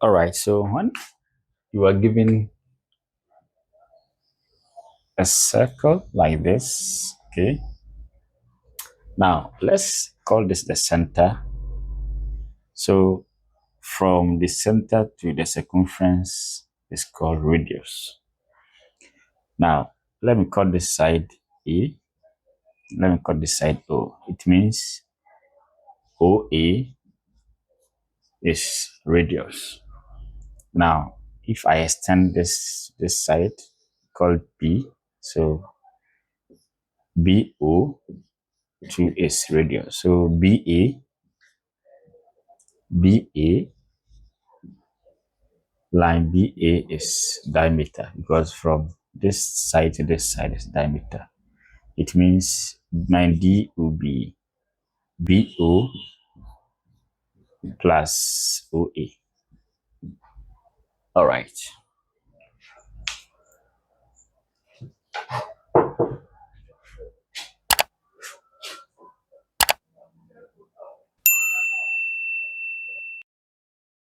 All right, so when you are given a circle like this, okay, now let's call this the center. So from the center to the circumference is called radius. Now let me call this side A, let me call this side O. It means OA is radius. Now if I extend this side called B, so BO to is radius. So BA line BA is diameter because from this side to this side is diameter. It means my D will be BO plus OA. All right.